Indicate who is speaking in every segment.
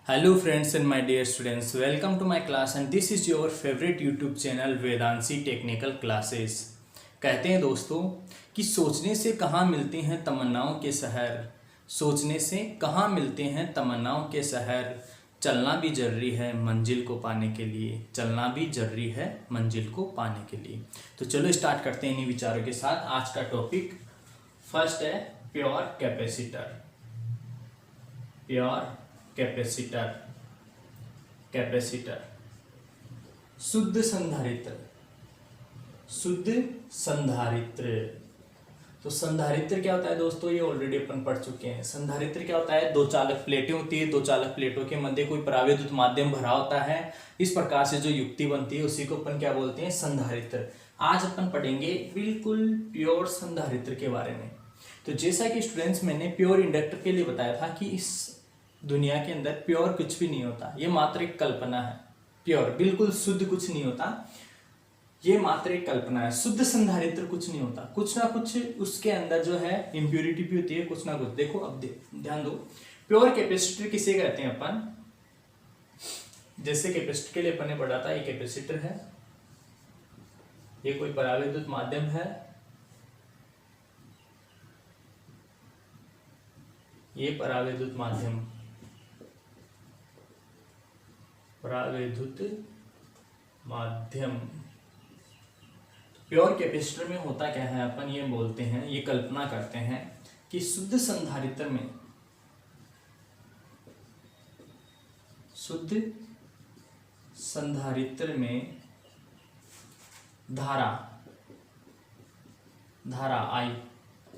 Speaker 1: Hello friends and my dear students, welcome to my class and this is your favorite YouTube channel Vedanshi technical classes. कहते हैं दोस्तों कि सोचने से कहाँ मिलते हैं तमन्नाओं के शहर, सोचने से कहाँ मिलते हैं तमन्नाओं के शहर, चलना भी जरूरी है मंजिल को पाने के लिए, चलना भी जरूरी है मंजिल को पाने के लिए। तो चलो स्टार्ट करते हैं इन्हीं विचारों के साथ। आज का टॉपिक फर्स्ट है pure capacitor. Pure capacitor, capacitor शुद्ध संधारित्र, शुद्ध संधारित्र। तो संधारित्र क्या होता है दोस्तों, ये ऑलरेडी अपन पढ़ चुके हैं। संधारित्र क्या होता है, दो चालक प्लेटें होती है, दो चालक प्लेटों के मध्य कोई परावैद्युत माध्यम भरा होता है। इस प्रकार से जो युक्ति बनती है उसी को अपन क्या बोलते हैं, संधारित्र। आज अपन पढ़ेंगे बिल्कुल प्योर संधारित्र के बारे में। तो जैसा कि स्टूडेंट्स मैंने प्योर इंडक्टर के लिए बताया था कि इस दुनिया के अंदर प्योर कुछ भी नहीं होता, ये मात्र एक कल्पना है। प्योर बिल्कुल शुद्ध कुछ नहीं होता, ये मात्र एक कल्पना है। शुद्ध संधारित्र कुछ नहीं होता, कुछ ना कुछ उसके अंदर जो है इम्प्योरिटी भी होती है, कुछ ना कुछ। देखो अब ध्यान दो, प्योर कैपेसिटर किसे कहते हैं अपन, जैसे कैपेसिटर के लिए अपन ने पढ़ा था, ये कैपेसिटर है, ये कोई परावैद्युत माध्यम है, ये परावैद्युत माध्यम, परावैद्युत माध्यम। प्योर कैपेसिटर में होता क्या है, अपन ये बोलते हैं, ये कल्पना करते हैं कि शुद्ध संधारित्र में, शुद्ध संधारित्र में धारा, धारा I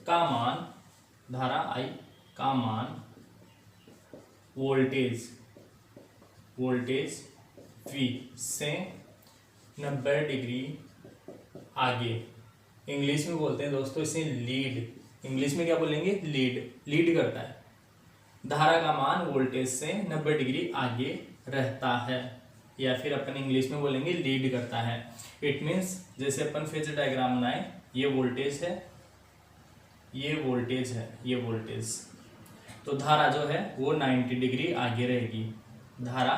Speaker 1: का मान, धारा I का मान वोल्टेज, वोल्टेज V से 90 डिग्री आगे, इंग्लिश में बोलते हैं दोस्तों इसे लीड, इंग्लिश में क्या बोलेंगे, लीड, लीड करता है। धारा का मान वोल्टेज से 90 डिग्री आगे रहता है, या फिर अपन इंग्लिश में बोलेंगे लीड करता है। इट मीन्स जैसे अपन फेजर डायग्राम बनाए, ये वोल्टेज है, ये वोल्टेज है, ये वोल्टेज, तो धारा जो है वो 90 डिग्री आगे रहेगी, धारा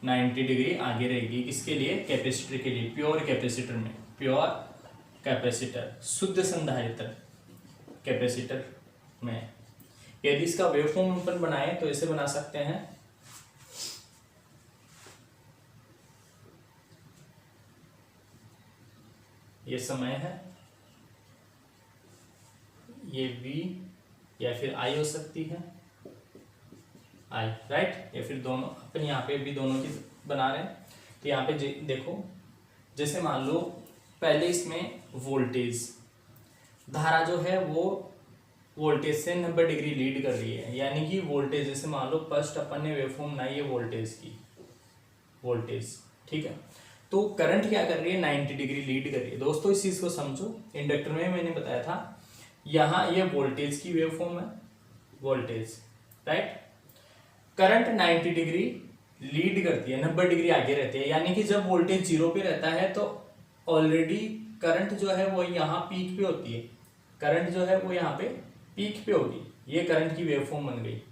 Speaker 1: 90 डिग्री आगे रहेगी। किसके लिए, कैपेसिटर के लिए, प्योर कैपेसिटर में, प्योर कैपेसिटर, शुद्ध संधारित्र कैपेसिटर में। यदि इसका वेवफॉर्म अपन बनाए तो ऐसे बना सकते हैं, ये समय है, ये V या फिर I हो सकती है, I राइट, या फिर दोनों, अपन यहाँ पे भी दोनों की बना रहे हैं। तो यहाँ पे देखो, जैसे मान लो पहले इसमें वोल्टेज, धारा जो है वो वोल्टेज से 90 डिग्री लीड कर रही है, यानी कि वोल्टेज, जैसे मान लो फर्स्ट अपन ने वेवफॉर्म बनाई है वोल्टेज की, वोल्टेज, ठीक है। तो करंट क्या कर रही है, 90 डिग्री लीड कर रही है। दोस्तों इस चीज को समझो, इंडक्टर में मैंने बताया था, यहाँ ये वोल्टेज की वेवफॉर्म है, voltage right, current 90 degree lead करती है, 90 डिग्री आगे रहती है, यानी कि जब वोल्टेज 0 पे रहता है तो ऑलरेडी करंट जो है वो यहाँ पीक पे होती है, करंट जो है वो यहाँ पे पीक पे होगी। ये करंट की वेवफॉर्म बन गई,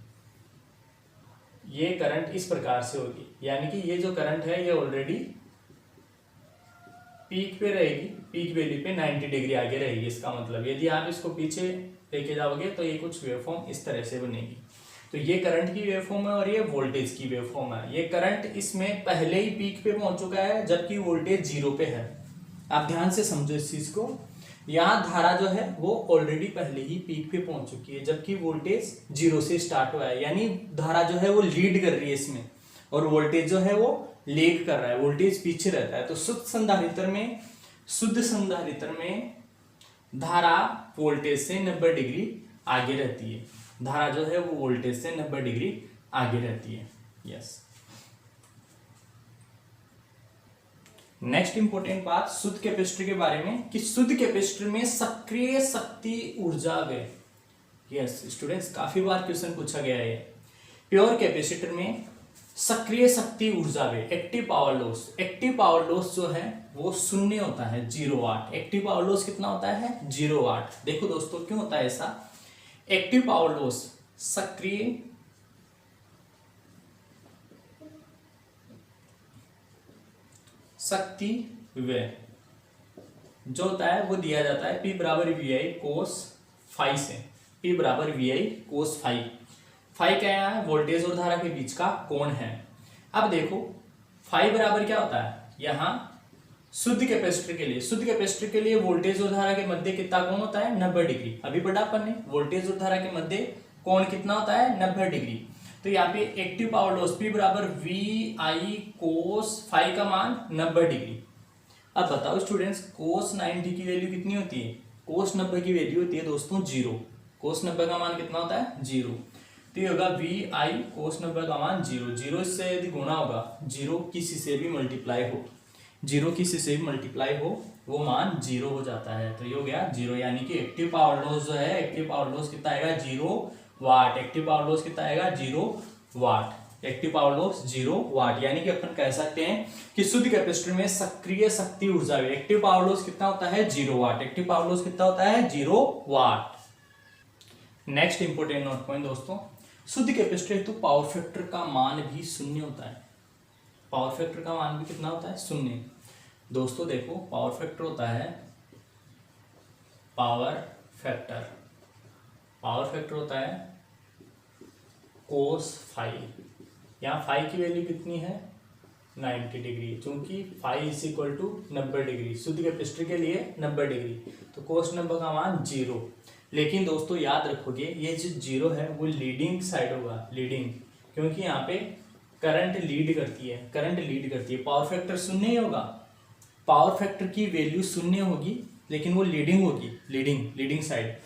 Speaker 1: ये करंट इस प्रकार से होगी, यानी कि ये जो करंट है ये ऑलरेडी पीक पे रहेगी, पीक वैल्यू पे 90 डिग्री आगे रहेगी। इसका मतलब यदि आप इसको पीछे लेके जाओगे तो ये कुछ वेवफॉर्म इस तरह से बनेगी। तो ये करंट की वेवफॉर्म है और ये वोल्टेज की वेवफॉर्म है। ये करंट इसमें पहले ही पीक पे पहुंच चुका है, जबकि वोल्टेज 0 पे है। आप ध्यान से समझो इस चीज को, यहाँ धारा जो है वो ऑलरेडी पहले ही पीक पे पहुंच चुकी है, जबकि वोल्टेज 0 से स्टार्ट हुआ है, यानी धारा जो है वो लीड कर रही है इसमें, और वोल्टेज जो है वो लेग कर रहा है, वोल्टेज पीछे रहता है। तो शुद्ध संधारित्र में, शुद्ध संधारित्र में धारा वोल्टेज से 90 डिग्री आगे रहती है, धारा जो है वो वोल्टेज से 90 डिग्री आगे रहती है। यस, नेक्स्ट इंपॉर्टेंट बात शुद्ध कैपेसिटर के बारे में, कि शुद्ध कैपेसिटर में सक्रिय शक्ति ऊर्जा वे। यस स्टूडेंट्स, काफी बार क्वेश्चन पूछा गया है। प्योर कैपेसिटर में सक्रिय शक्ति ऊर्जा वे, active power loss, active power loss जो है वो शून्य होता है, 0 वाट। एक्टिव पावर लॉस कितना होता है, 0 वाट। देखो दोस्तों क्यों होता है ऐसा, एक्टिव पावर लॉस सक्रिय शक्ति व्यय जो होता है वो दिया जाता है P बराबर वी आई कोस फाई से। P बराबर V I cos phi. Phi क्या है? वोल्टेज और धारा के बीच का कोण है। अब देखो फाई बराबर क्या होता है, यहाँ शुद्ध कैपेसिटर के लिए, शुद्ध कैपेसिटर के लिए वोल्टेज और धारा के मध्य कितना कोण होता है? 90 डिग्री। अभी पढ़ा अपन ने, वोल्टेज और धारा के मध्य कोण कितना होता है? 90 डिग्री। तो यहाँ पे एक्टिव पावर लॉस P बराबर वी आई कोस फाई का मान 90 डिग्री। अब बताओ स्टूडेंट्स, कोस 90 की वैल्यू कितनी होती है? कोस 90 की वैल्यू होती है दोस्तों 0। कोस 90 का मान कितना होता है? 0। तो ये होगा वी आई कोस 90 का मान 0। 0 से यदि गुणा होगा, 0 किसी से भी मल्टीप्लाई हो, 0 किसी से भी मल्टीप्लाई हो, वो मान 0 हो जाता है। तो ये हो गया 0, यानी कि एक्टिव पावर लॉस जो है, एक्टिव पावर लॉस कितना आएगा? 0 वाट। एक्टिव पावर लॉस कितना आएगा? 0 वाट। एक्टिव पावर लॉस 0 वाट, यानी कि अपन कह सकते हैं कि शुद्ध कैपेसिटर में सक्रिय शक्ति ऊर्जा है, एक्टिव पावर लॉस कितना होता है? 0 वाट। एक्टिव पावर लॉस कितना होता है? 0 वाट। नेक्स्ट इंपोर्टेंट नोट पॉइंट दोस्तों, शुद्ध कैपेसिटर हेतु पावर फैक्टर का मान भी शून्य होता है। पावर फैक्टर का मान भी कितना होता है? शून्य। दोस्तों देखो, पावर फैक्टर होता है, पावर फैक्टर, पावर फैक्टर होता है कोस फाई। यहाँ फाई की वैल्यू कितनी है? 90 डिग्री, क्योंकि phi is equal to 90 degree. शुद्ध कैपेसिटर के लिए 90 डिग्री, तो कोस 90 का मान 0। लेकिन दोस्तों याद रखोगे, ये जो 0 है वो लीडिंग साइड होगा, लीडिंग, क्योंकि यहाँ पे करंट लीड करती है, करंट लीड करती है। पावर फैक्टर शून्य ही होगा, पावर फैक्टर की वैल्यू शून्य होगी, लेकिन वो लीडिंग होगी, लीडिंग साइड।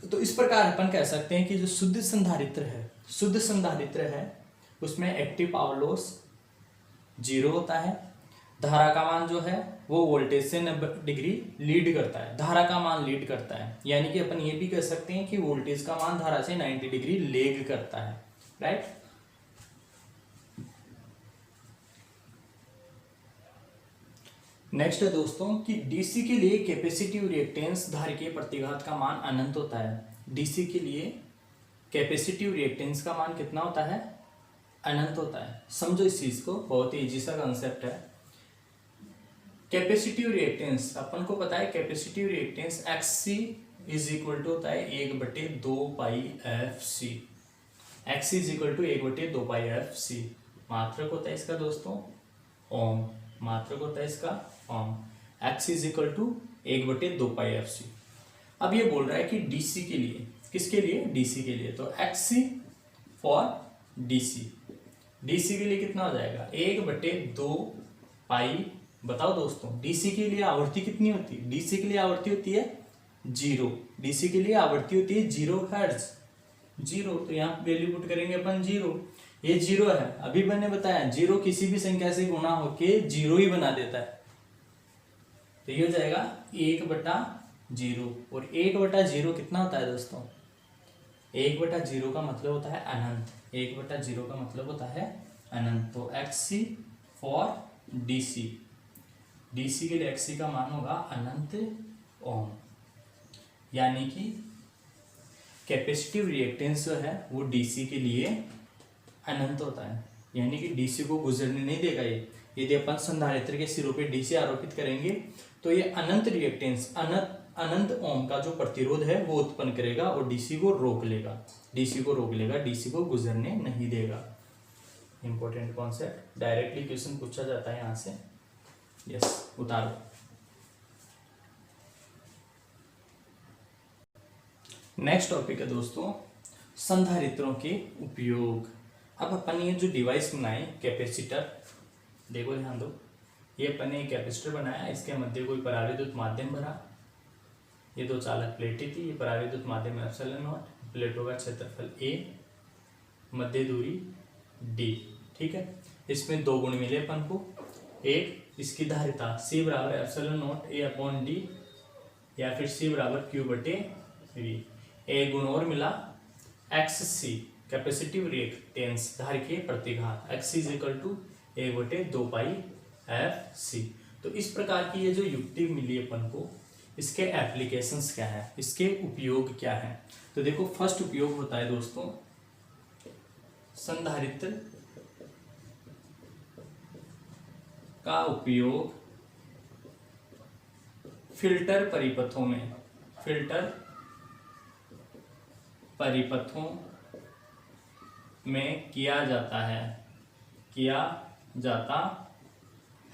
Speaker 1: तो इस प्रकार अपन कह सकते हैं कि जो शुद्ध संधारित्र है, शुद्ध संधारित्र है, उसमें एक्टिव पावर लॉस 0 होता है। धारा का मान जो है वो वोल्टेज से 90 डिग्री लीड करता है, धारा का मान लीड करता है, यानी कि अपन ये भी कह सकते हैं कि वोल्टेज का मान धारा से 90 डिग्री लेग करता है, राइट। नेक्स्ट है दोस्तों कि डीसी के लिए कैपेसिटिव रिएक्टेंस धारिकीय प्रतिघात का मान अनंत होता है। डीसी के लिए कैपेसिटिव रिएक्टेंस का मान कितना होता है? अनंत होता है। समझो इस चीज को, बहुत ही इजी सा कंसेप्ट है। कैपेसिटिव रिएक्टेंस अपन को पता है, capacitive reactance XC is equal to होता है 1/2 pi FC। XC is equal to 1/2 pi FC। मात्रक होता है इसका दोस्तों ओम, मात्रक होता है इसका ohm. X is equal to 1/2 pi FC। अब ये बोल रहा है कि डीसी के लिए, किसके लिए? डीसी के लिए। तो XC फॉर डीसी, डीसी के लिए कितना हो जाएगा? 1/2 पाई। बताओ दोस्तों, डीसी के लिए आवृत्ति कितनी होती है? डीसी के लिए आवृत्ति होती है 0। डीसी के लिए आवृत्ति होती है 0 हर्ट्ज, 0। तो यहाँ वैल्यू पुट करेंगे अपन 0। ये 0 है, अभी मैंने बताया 0 किसी भी संख्या से गुणा होके 0 ही बना देता है। तो ये हो जाएगा 1/0, और 1/0 कितना होता है दोस्तों? 1/0 का मतलब होता है अनंत। 1/0 का मतलब होता है अनंत। तो XC फॉर डीसी, डीसी के लिए XC का मान होगा अनंत ओम, यानी कि कैपेसिटिव रिएक्टेंस जो है वो डीसी के लिए अनंत होता है, यानी कि डीसी को गुजरने नहीं देगा ये। यदि अपन संधारित्र के सिरों पे डीसी आरोपित करेंगे तो ये अनंत रिएक्टेंस, अनंत ओम का जो प्रतिरोध है वो उत्पन्न करेगा और डीसी को रोक लेगा, डीसी को रोक लेगा, डीसी को गुजरने नहीं देगा। इंपॉर्टेंट कॉन्सेप्ट, डायरेक्टली क्वेश्चन पूछा जाता है यहाँ से। यस, उतारो। नेक्स्ट टॉपिक है दोस्तों संधारित्रों के उपयोग। अब अपन ये जो डिवाइस बनाए कैपेसिटर, देखो ध्यान दो, ये अपन ने कैपेसिटर बनाया, इसके मध्य कोई पराविद्युत माध्यम भरा, ये दो चालक प्लेटें थी, ये पराविद्युत माध्यम ε0, प्लेटों का क्षेत्रफल A, मध्य दूरी D, ठीक है। इसमें दो गुण मिले अपन को, एक इसकी धारिता C बराबर ε0A/D या फिर C बराबर Q/V, एक गुण और मिला XC कैपेसिटिव रिएक्टेंस धारिकीय प्रतिघात, XC is equal to 1/2 pi FC। तो इस प्रकार की ये जो युक्ति मिली अपन को, इसके एप्लीकेशंस क्या है, इसके उपयोग क्या है? तो देखो, फर्स्ट उपयोग होता है दोस्तों संधारित्र का उपयोग फिल्टर परिपथों में किया जाता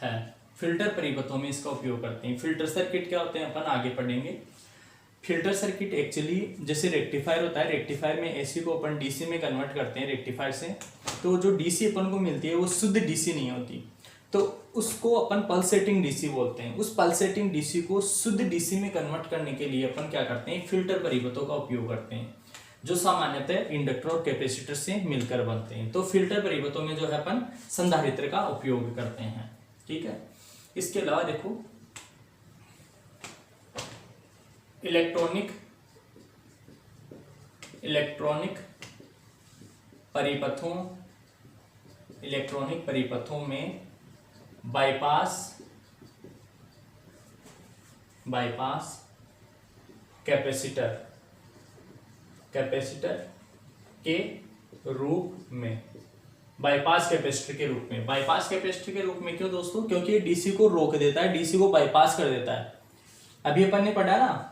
Speaker 1: है। फिल्टर परिपथों में इसका उपयोग करते हैं। फिल्टर सर्किट क्या होते हैं अपन आगे पढ़ेंगे। फिल्टर सर्किट एक्चुअली जैसे रेक्टिफायर होता है, रेक्टिफायर में एसी को अपन डीसी में कन्वर्ट करते हैं रेक्टिफायर से, तो जो डीसी अपन को मिलती है वो शुद्ध डीसी नहीं होती, तो उसको अपन पल्सेटिंग डीसी बोलते हैं। उस पल्सेटिंग डीसी को शुद्ध डीसी में कन्वर्ट करने के लिए अपन क्या करते हैं, फिल्टर परिपथों का उपयोग करते हैं, जो सामान्यतः इंडक्टर और कैपेसिटर से मिलकर बनते हैं। तो फिल्टर परिपथों में जो है अपन संधारित्र का उपयोग करते हैं। ठीक है, इसके अलावा देखो इलेक्ट्रॉनिक परिपथों में बाईपास कैपेसिटर के रूप में, बाईपास कैपेसिटर के रूप में। बाईपास कैपेसिटर के रूप में क्यों दोस्तों? क्योंकि डीसी को रोक देता है, डीसी को बाईपास कर देता है। अभी अपन ने पढ़ा ना,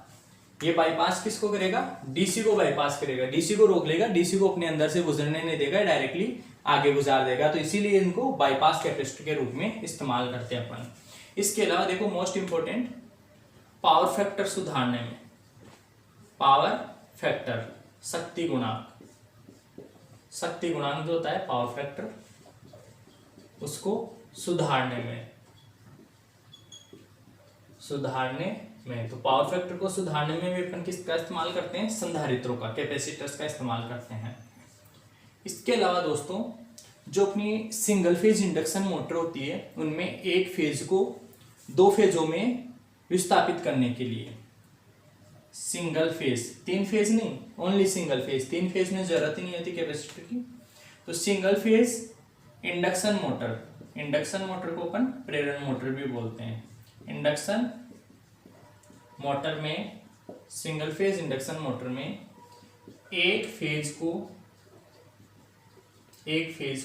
Speaker 1: ये बाईपास किसको करेगा? डीसी को बाईपास करेगा, डीसी को रोक लेगा, डीसी को अपने अंदर से गुजरने नहीं देगा, डायरेक्टली आगे गुजार देगा। तो इसीलिए इनको बाईपास कैपेसिटर के रूप में इस्तेमाल करते हैं अपन। इसके अलावा देखो मोस्ट इंपोर्टेंट, पावर फैक्टर सुधारने में, पावर फैक्टर शक्ति गुणांक जो होता है पावर फैक्टर, उसको सुधारने में तो पावर फैक्टर को सुधारने में भी अपन किसका इस्तेमाल करते हैं? संधारित्रों का, कैपेसिटर्स का इस्तेमाल करते हैं। इसके अलावा दोस्तों जो अपनी सिंगल फेज इंडक्शन मोटर होती है, उनमें एक फेज को दो फेजों में विस्थापित करने के लिए, सिंगल फेज, तीन फेज नहीं, ओनली सिंगल फेज, तीन फेज में जरूरत ही नहीं होती कैपेसिटर की। तो सिंगल फेज इंडक्शन मोटर को अपन प्रेरण मोटर भी बोलते हैं। इंडक्शन मोटर में, सिंगल फेज इंडक्शन मोटर में एक फेज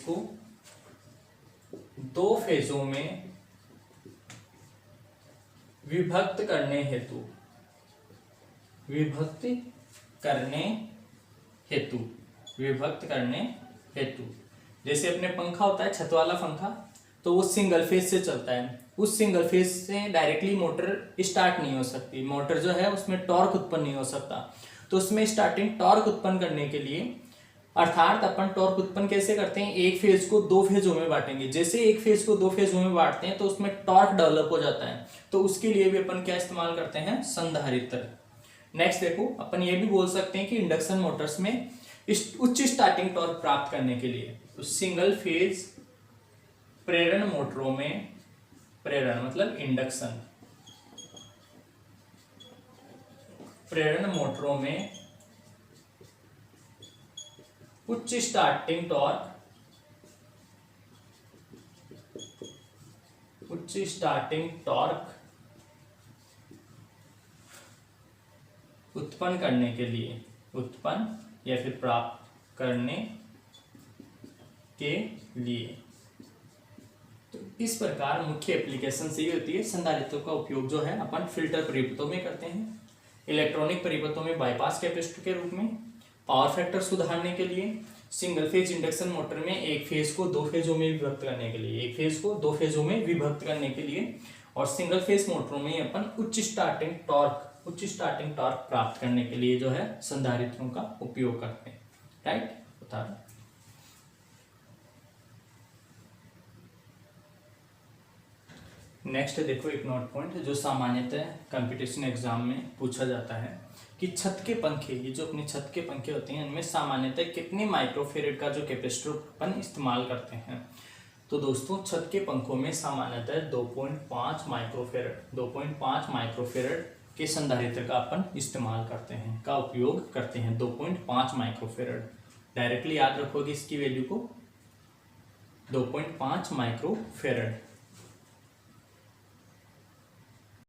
Speaker 1: को दो फेजों में विभक्त करने हेतु जैसे अपने पंखा होता है, छत वाला पंखा, तो वो सिंगल फेज से चलता है। उस सिंगल फेज से डायरेक्टली मोटर स्टार्ट नहीं हो सकती, मोटर जो है उसमें टॉर्क उत्पन्न नहीं हो सकता। तो उसमें स्टार्टिंग टॉर्क उत्पन्न करने के लिए, अर्थात अपन टॉर्क उत्पन्न कैसे करते हैं, एक फेज को दो फेजों में बांटेंगे। जैसे एक फेज को दो फेजों में बांटते हैं तो उसमें टॉर्क डेवलप हो जाता है, तो उसके लिए भी अपन क्या इस्तेमाल करते हैं? संधारित्र। नेक्स्ट देखो, अपन ये भी बोल सकते हैं कि इंडक्शन मोटर्स में उच्च स्टार्टिंग टॉर्क प्राप्त करने के लिए, तो सिंगल फेज प्रेरण मोटरों में, प्रेरण मतलब इंडक्शन, प्रेरण मोटरों में उच्च स्टार्टिंग टॉर्क उत्पन्न करने के लिए, उत्पन्न या फिर प्राप्त करने के लिए। तो इस प्रकार मुख्य एप्लीकेशन से ये होती है, संधारित्रों का उपयोग जो है अपन फिल्टर परिपथों में करते हैं, इलेक्ट्रॉनिक परिपथों में बाईपास कैपेसिटर के रूप में, पावर फैक्टर सुधारने के लिए, सिंगल फेज इंडक्शन मोटर में एक फेज को दो फेजों में विभक्त करने के लिए, एक फेज को दो फेजों में विभक्त करने के लिए, और सिंगल फेज मोटरों में अपन उच्च स्टार्टिंग टॉर्क प्राप्त करने के लिए जो है संधारित्रों का उपयोग करते हैं। राइट, बता रहे। नेक्स्ट देखो एक नोट पॉइंट जो सामान्यतः कंपटीशन एग्जाम में पूछा जाता है कि छत के पंखे, ये जो अपनी छत के पंखे होते हैं, इनमें सामान्यतः कितने माइक्रोफेरेड का जो कैपेसिटर अपन इस्तेमाल करते हैं। तो दोस्तों छत के पंखों में सामान्यतः 2.5 माइक्रोफेरेड के संधारित्र का अपन इस्तेमाल करते हैं, का उपयोग करते हैं। 2.5 माइक्रोफेरेड, डायरेक्टली याद रखोगे इसकी वैल्यू को, 2.5 माइक्रोफेरेड।